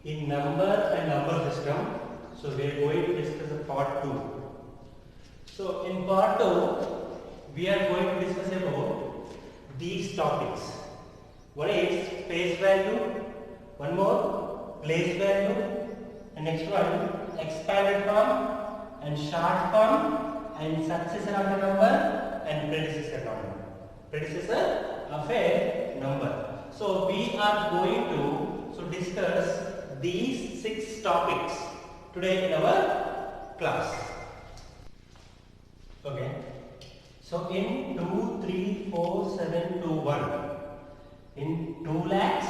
in number and number system. So we are going to discuss the part 2. So in part 2 we are going to discuss about these topics. One is face value, one more place value, and next one expanded form and short form and successor of a number and predecessor number. Predecessor of a number. So we are going to discuss these 6 topics today in our class. Okay. So in 2, 3, 4, 7, 2, 1. In 2 lakhs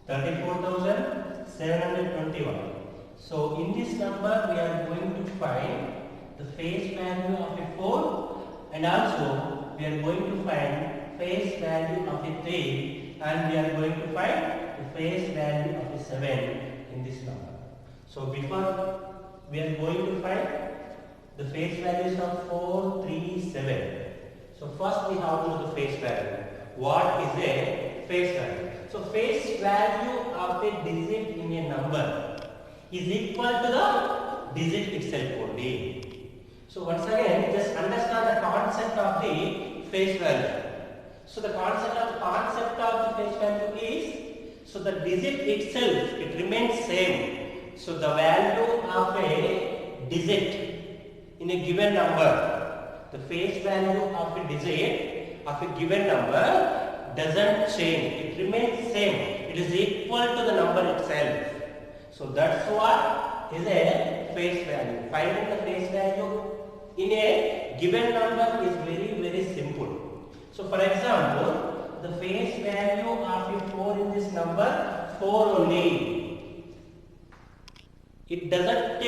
34,721. So in this number we are going to find the face value of a 4 and also we are going to find face value of a 3 and we are going to find the face value of a 7 in this number. So before we are going to find the face values of 4, 3, 7. So first we have to know the face value. What is a face value? So face value of a digit in a number is equal to the digit itself only. So once again, just understand the concept of the face value. So the concept of the face value is, so the digit itself, it remains same. So the value of a digit in a given number, the face value of a digit of a given number doesn't change. It remains same. It is equal to the number itself. So that's what is a face value. Finding the face value in a given number is very simple. So for example, the face value of a 4 in this number, 4 only. It does not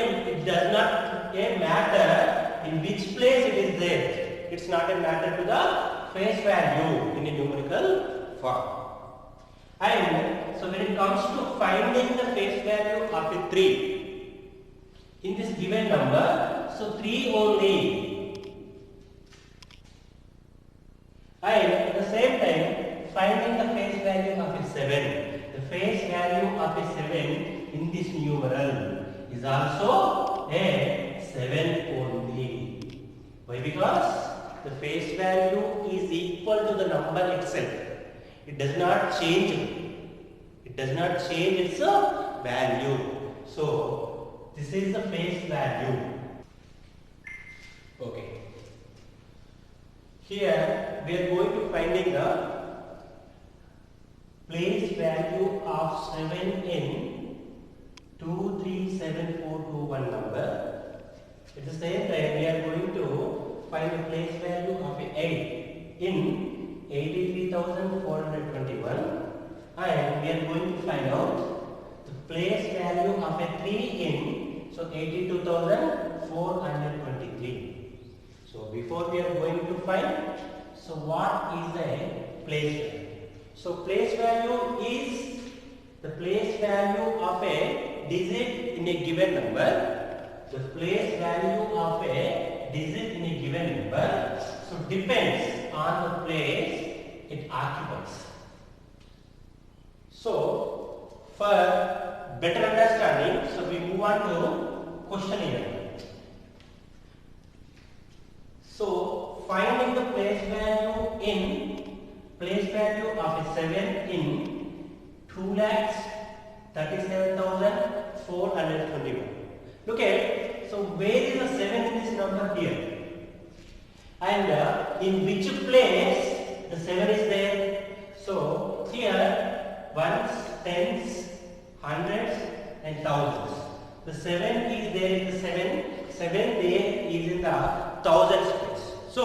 matter in which place it is there. It's not a matter to the face value in a numerical form. And so when it comes to finding the face value of a 3 in this given number, so 3 only. And at the same time, finding the face value of a 7. The face value of a 7 in this numeral is also a 7 only. Why? Because the face value is equal to the number itself. It does not change. It does not change its value. So this is the face value. Okay. Here we are going to finding the place value of 7 in 237,421 number. At the same time, we are going to find the place value of 8 in 83,421, and we are going to find out the place value of a 3 in 82,423. So before we are going to find, so what is a place value? So place value is the place value of a digit in a given number. The place value of a digit in a given number, so depends on the place it occupies. So for better understanding, so we move on to questionnaire. So finding the place value of a 7 in 2,37,421. Look at, so where is the 7 in this number here? And in which place the 7 is there? So here ones, tens, hundreds and thousands. The 7 is there in the 7 there is in the thousands place. So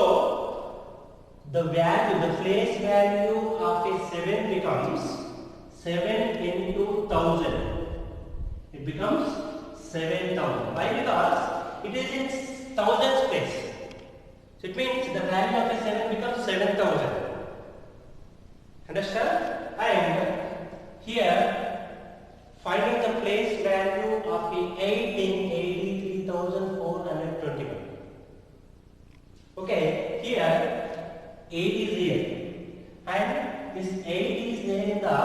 the value, the place value of a 7 becomes 7 into 1000. It becomes 7,000. Why? Because it is in thousands place. So it means the value of a 7 becomes 7,000. Understand? And here finding the place value of the 8 in 83,421. Okay, here 8 is here and this 8 is there in the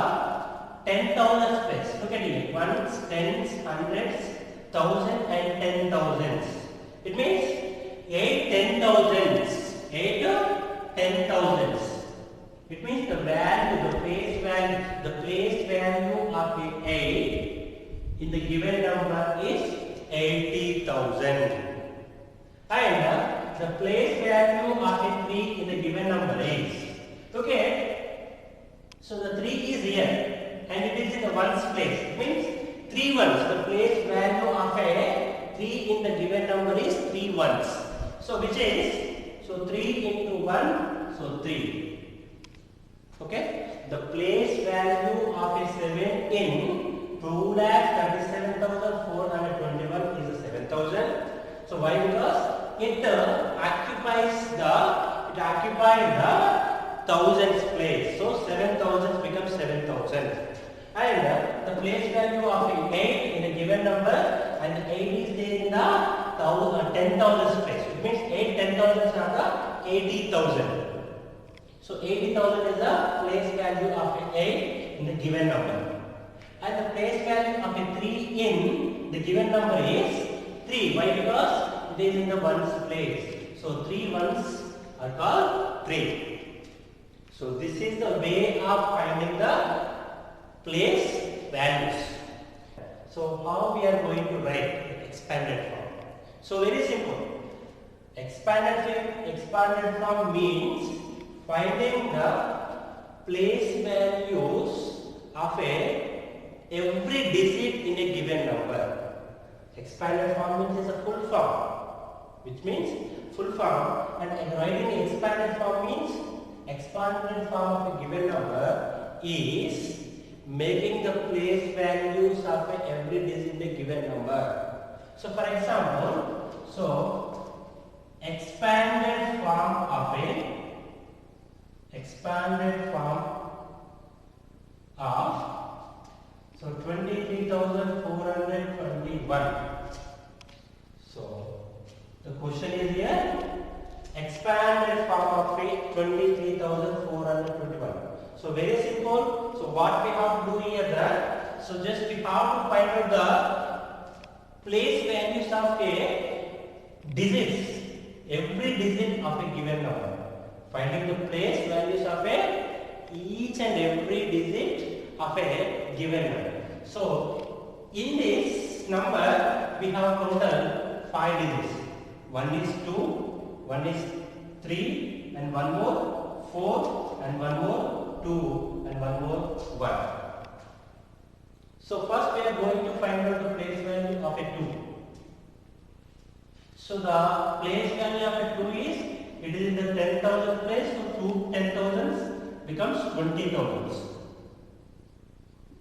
10,000 place. Look at it. Ones, tens, hundreds, thousand and 10,000s. It means 8 10,000s. 8 10,000s. It means the value, the place value of the 8 in the given number is 80,000. And the place value of a 3 in the given number is, okay, so the 3 is here and it is in the ones place. It means 3 ones. The place value of a 3 in the given number is 3 ones. So which is, so 3 into 1, so 3. Okay, the place value of a 7 in 2,37,421 is 7,000. So why? Because it occupies the thousands place. So 7,000 becomes 7,000. And the place value of 8 in a given number, and 8 is there in the 10,000 place. It means 8 10,000s are the 80,000. So 80,000 is the place value of a 8 in the given number. And the place value of a 3 in the given number is 3. Why? Because it is in the ones place. So 3 ones are called 3. So this is the way of finding the place values. So how we are going to write the expanded form? So very simple. Expanded form means finding the place values of every digit in a given number. Expanded form means is a full form, which means full form, and writing expanded form means expanded form of a given number is making the place values of every digit in a given number. So for example, so expanded form of 23,421. So the question is here, expanded form of 23,421. So very simple. So what we have to do here that, so just we have to find out the place values of a digits, every digit of a given number. Finding the place values of each and every digit of a given number. So in this number we have total 5 digits. One is 2, one is 3, and one more 4, and one more 2, and one more 1. So first we are going to find out the place value of a 2. So the place value of a 2 is, it is in the 10,000 place, so 2 10,000s becomes 20,000s.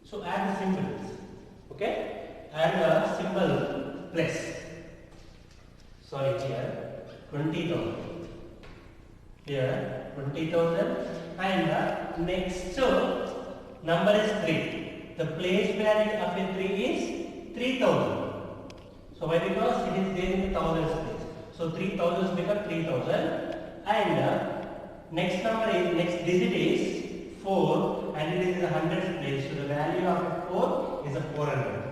So add the symbols, okay? Add the symbol plus. Sorry, here 20,000. Here 20,000, and the next number is 3. The place value of a 3 is 3,000. So why? Because it is there in the thousands place. So 3,000s become 3,000, and next number is, next digit is 4, and it is in the hundreds place. So the value of 4 is a 400.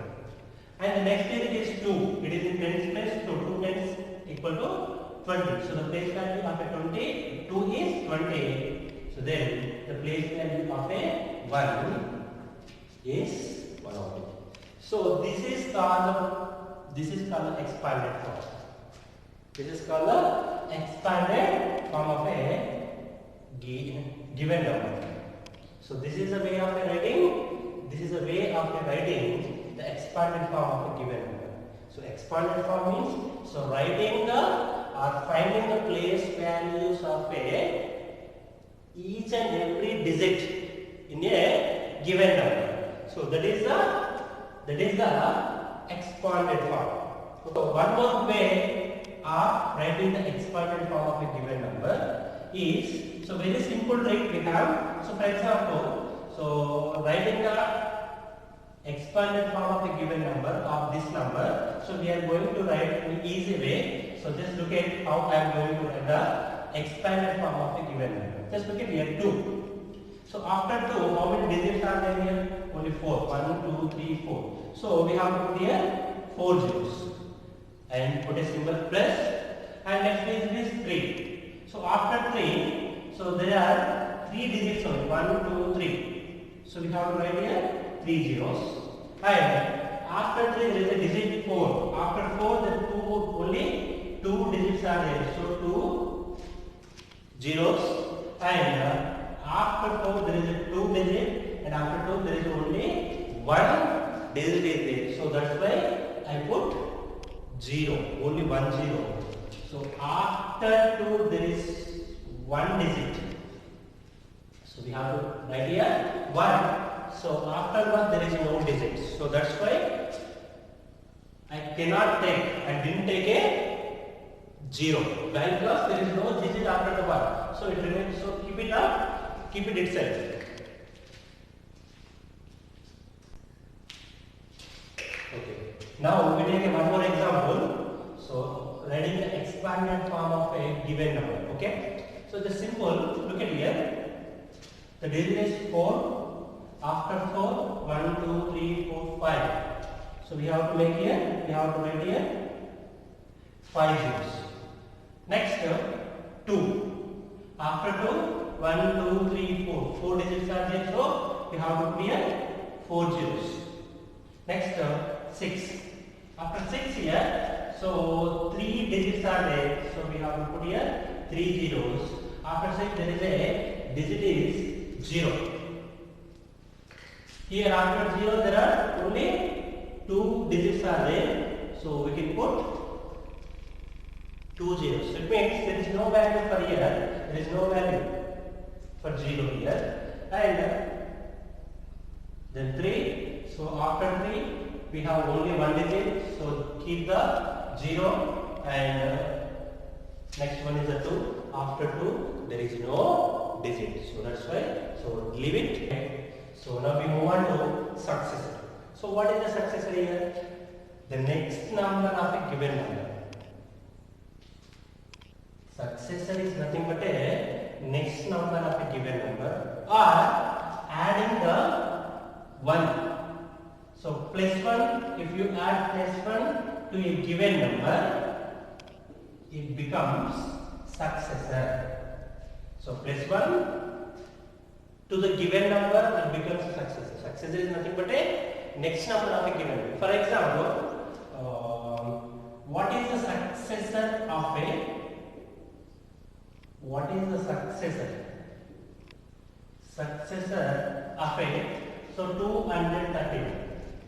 And the next digit is 2. It is in tens place. So 2 tens equal to 20. So the place value of a 2 is 20. So then the place value of a 1 is 1 only. So this is called the expanded form. This is called the expanded form of a given number. So this is a way of writing. This is a way of writing the expanded form of a given number. So expanded form means, so writing the or finding the place values of each and every digit in a given number. So that is the expanded form. So one more way of writing the expanded form of a given number is, so very simple trick we have. So for example, so writing the expanded form of a given number of this number, so we are going to write in easy way. So just look at how I am going to write the expanded form of a given number. Just look at here 2. So after 2, how many digits are there here? Only 4. 1, 2, 3, 4. So we have to put here 4 zeros and put a symbol plus, and next is this 3. So after 3, so there are 3 digits only. 1, 2, 3. So we have to write here 3 zeros. And after 3 there is a digit 4. After 4 there are only 2 digits are there. So 2 zeros. And after 4 there is a 2 digit, and after 2 there is only 1 digit is there. So that's why I put 0, only 1 0. So after 2 there is 1 digit. So we have to write here 1. So after 1 there is no digit. So that's why I cannot take, I didn't take a 0. Why? Because there is no digit after the 1. So it remains, so keep it up, keep it itself. Okay. Now we take one more example. So writing the expanded form of a given number. Okay. So the simple, look at here. The digit is 4. After 4, 1, 2, 3, 4, 5. So we have to make here, we have to write here 5 zeros. Next, 2. After 2, 1, 2, 3, 4. 4 digits are there, so we have to put here 4 zeros. Next, 6. After 6 here, so 3 digits are there, so we have to put here 3 zeros. After 6 there is a digit is 0. Here after 0 there are only 2 digits are there, so we can put 2 zeros. So it means there is no value for here, there is no value for 0 here, and then 3. So after 3 we have only 1 digit, so keep the 0, and next one is a 2. After 2 there is no digit, so that's why, so leave it. So now we move on to successor. So what is the successor here? The next number of a given number. Successor is nothing but a next number of a given number, or adding the 1. So plus 1, if you add plus 1 to a given number, it becomes successor. So plus 1 to the given number, it becomes a successor. Successor is nothing but a next number of a given number. For example, what is the successor of a? What is the successor? Successor of a, so 231.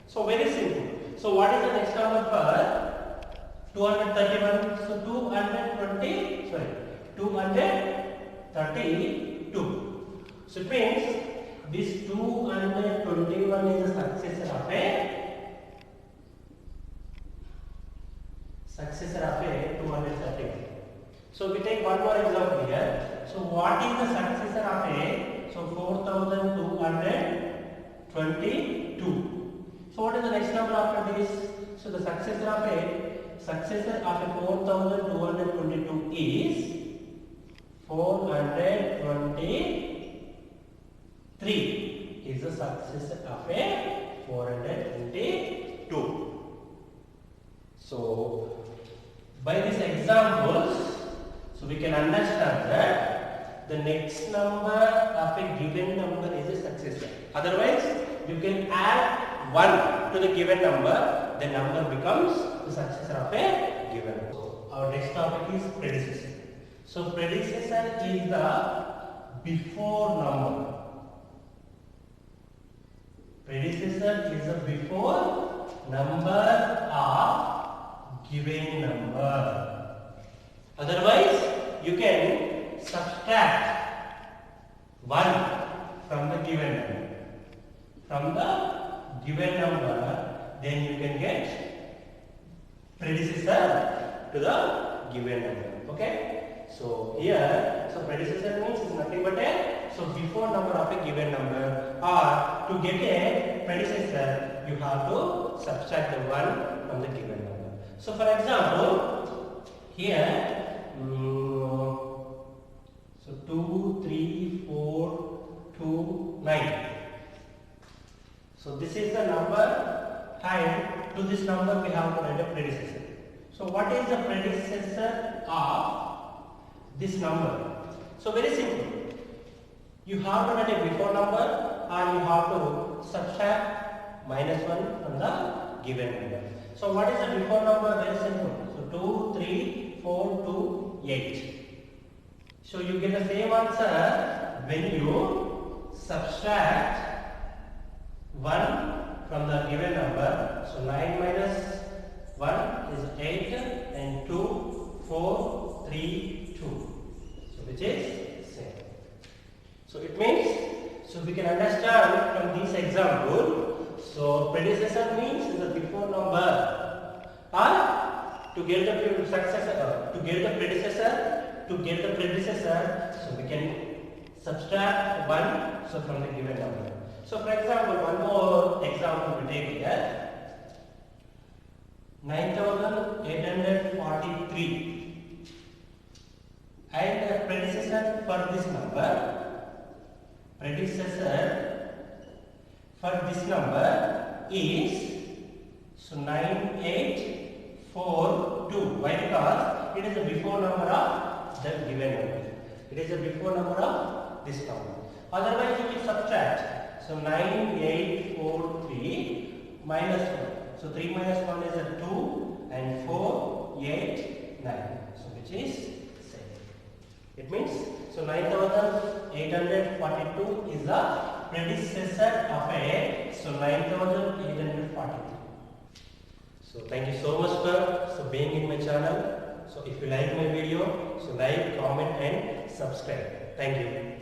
So very simple. So what is the next number for 231? So 232. So it means this 221 is the successor of a 231. So we take one more example here. So what is the successor of a? So 4222. So what is the next number after this? So the successor of a 4222 is 423 is the successor of a 422. So by these examples, so we can understand that the next number of a given number is a successor. Otherwise, you can add 1 to the given number, the number becomes the successor of a given number. So our next topic is predecessor. So predecessor is the before number. Predecessor is the before number of given number. Otherwise, you can subtract 1 from the given number. From the given number, then you can get predecessor to the given number. Okay? So here, so predecessor means is nothing but a, so before number of a given number, or to get a predecessor, you have to subtract the 1 from the given number. So for example, here, so 2, 3, 4, 2, So this is the number, and to this number we have to write a predecessor. So what is the predecessor of this number? So very simple. You have to write a before number, or you have to subtract -1 from the given number. So what is the before number? Very simple. So 2, 3, 4, 2, 8. So you get the same answer when you subtract 1 from the given number. So 9 minus 1 is 8, and 2, 4, 3, 2. So which is same. So it means, so we can understand from this example, so predecessor means the before number, or to get the successor, to get the predecessor, so we can subtract 1 so from the given number. So for example, one more example we take here, 9843, and the predecessor for this number, is so 9842. Why? Because it is the before number of the given number. It is the before number of this number. Otherwise, you will subtract. So 9843 minus 1. So 3 minus 1 is a 2, and 4, 8, 9. So which is same. It means, so 9842 is the predecessor of a, so 9843. So thank you so much for being in my channel. So if you like my video, so like, comment and subscribe. Thank you.